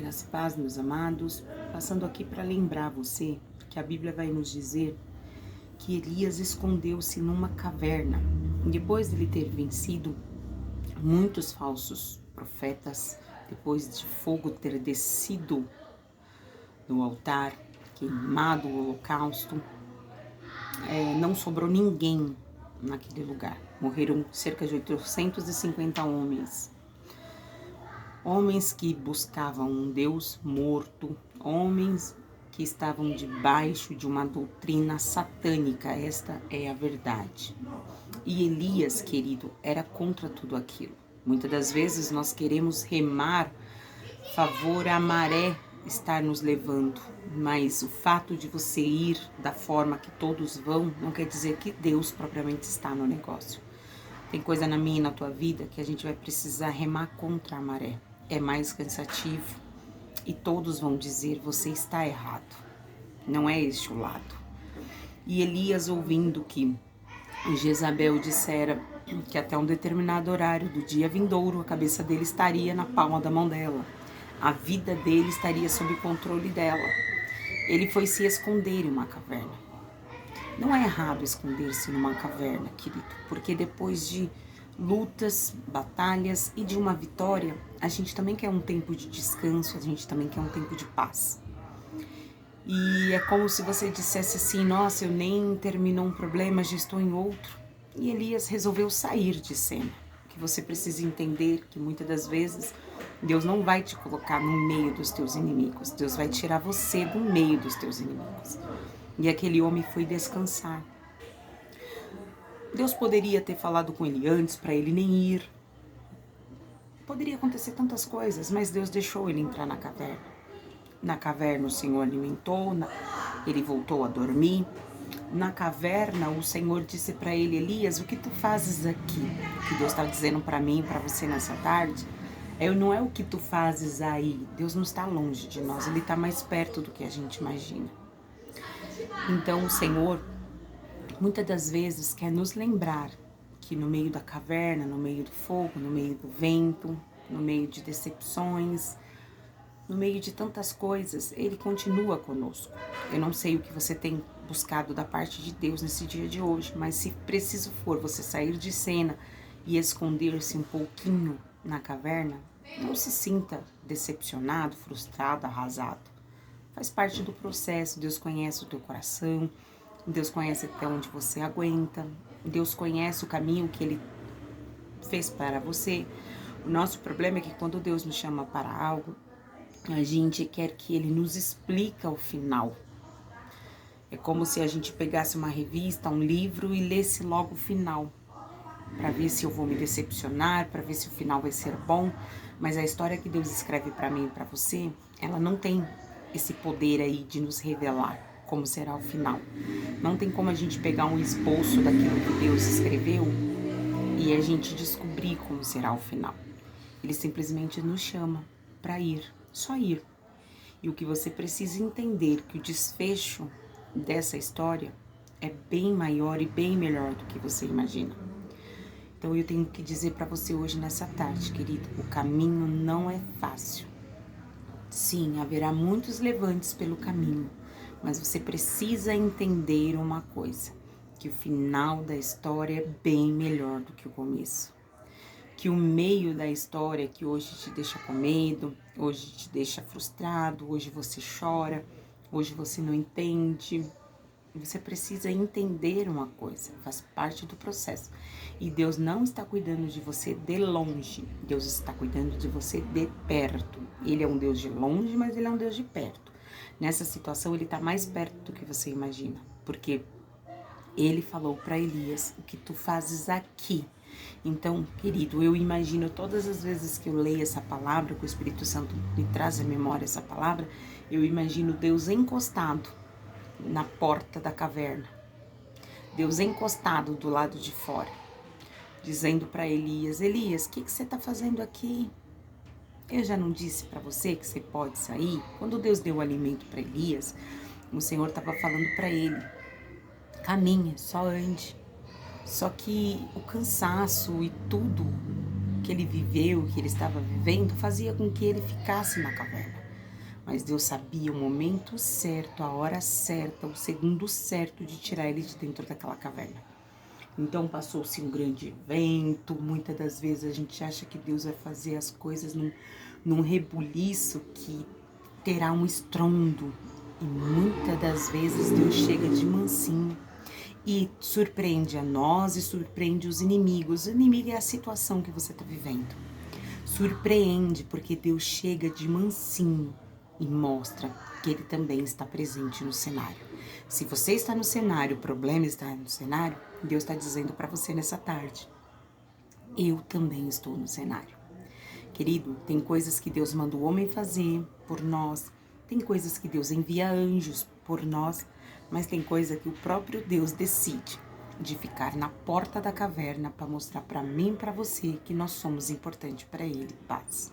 Graça e paz, meus amados, passando aqui para lembrar você que a Bíblia vai nos dizer que Elias escondeu-se numa caverna. Depois de ele ter vencido muitos falsos profetas, depois de fogo ter descido no altar, queimado o holocausto, não sobrou ninguém naquele lugar. Morreram cerca de 850 homens. Homens que buscavam um Deus morto, homens que estavam debaixo de uma doutrina satânica, esta é a verdade. E Elias, querido, era contra tudo aquilo. Muitas das vezes nós queremos remar favor à maré estar nos levando, mas o fato de você ir da forma que todos vão não quer dizer que Deus propriamente está no negócio. Tem coisa na minha e na tua vida que a gente vai precisar remar contra a maré. É mais cansativo e todos vão dizer, você está errado, não é este o lado. E Elias, ouvindo que Jezabel dissera que até um determinado horário do dia vindouro a cabeça dele estaria na palma da mão dela, a vida dele estaria sob controle dela, ele foi se esconder em uma caverna. Não é errado esconder-se numa caverna, querido, porque depois de lutas, batalhas e de uma vitória, a gente também quer um tempo de descanso, a gente também quer um tempo de paz. E é como se você dissesse assim, nossa, eu nem terminou um problema, já estou em outro. E Elias resolveu sair de cena. Que você precisa entender que muitas das vezes Deus não vai te colocar no meio dos teus inimigos, Deus vai tirar você do meio dos teus inimigos. E aquele homem foi descansar. Deus poderia ter falado com ele antes para ele nem ir. Poderia acontecer tantas coisas, mas Deus deixou ele entrar na caverna. Na caverna o Senhor alimentou, ele voltou a dormir. Na caverna o Senhor disse para ele, Elias, o que tu fazes aqui? O que Deus está dizendo para mim e para você nessa tarde, não é o que tu fazes aí. Deus não está longe de nós, Ele está mais perto do que a gente imagina. Então o Senhor muitas das vezes quer nos lembrar que no meio da caverna, no meio do fogo, no meio do vento, no meio de decepções, no meio de tantas coisas, Ele continua conosco. Eu não sei o que você tem buscado da parte de Deus nesse dia de hoje, mas se preciso for você sair de cena e esconder-se um pouquinho na caverna, não se sinta decepcionado, frustrado, arrasado. Faz parte do processo, Deus conhece o teu coração, Deus conhece até onde você aguenta, Deus conhece o caminho que Ele fez para você. O nosso problema é que quando Deus nos chama para algo, a gente quer que Ele nos explique o final. É como se a gente pegasse uma revista, um livro e lesse logo o final, para ver se eu vou me decepcionar, para ver se o final vai ser bom. Mas a história que Deus escreve para mim e para você, ela não tem esse poder aí de nos revelar como será o final. Não tem como a gente pegar um esboço daquilo que Deus escreveu e a gente descobrir como será o final. Ele simplesmente nos chama para ir, só ir. E o que você precisa entender que o desfecho dessa história é bem maior e bem melhor do que você imagina. Então eu tenho que dizer para você hoje nessa tarde, querido, o caminho não é fácil. Sim, haverá muitos levantes pelo caminho, mas você precisa entender uma coisa, que o final da história é bem melhor do que o começo. Que o meio da história que hoje te deixa com medo, hoje te deixa frustrado, hoje você chora, hoje você não entende. Você precisa entender uma coisa, faz parte do processo. E Deus não está cuidando de você de longe, Deus está cuidando de você de perto. Ele é um Deus de longe, mas Ele é um Deus de perto. Nessa situação, Ele está mais perto do que você imagina, porque Ele falou para Elias, o que tu fazes aqui? Então, querido, eu imagino todas as vezes que eu leio essa palavra, que o Espírito Santo me traz à memória essa palavra, eu imagino Deus encostado na porta da caverna, Deus encostado do lado de fora, dizendo para Elias, Elias, o que você está fazendo aqui? Eu já não disse para você que você pode sair? Quando Deus deu o alimento para Elias, o Senhor estava falando para ele, caminha, só ande. Só que o cansaço e tudo que ele viveu, que ele estava vivendo, fazia com que ele ficasse na caverna. Mas Deus sabia o momento certo, a hora certa, o segundo certo de tirar ele de dentro daquela caverna. Então passou-se um grande evento. Muitas das vezes a gente acha que Deus vai fazer as coisas num rebuliço que terá um estrondo. E muitas das vezes Deus chega de mansinho e surpreende a nós e surpreende os inimigos. O inimigo é a situação que você está vivendo. Surpreende porque Deus chega de mansinho e mostra que Ele também está presente no cenário. Se você está no cenário, o problema está no cenário, Deus está dizendo para você nessa tarde: eu também estou no cenário. Querido, tem coisas que Deus manda o homem fazer por nós, tem coisas que Deus envia anjos por nós, mas tem coisa que o próprio Deus decide de ficar na porta da caverna para mostrar para mim e para você que nós somos importantes para Ele. Paz.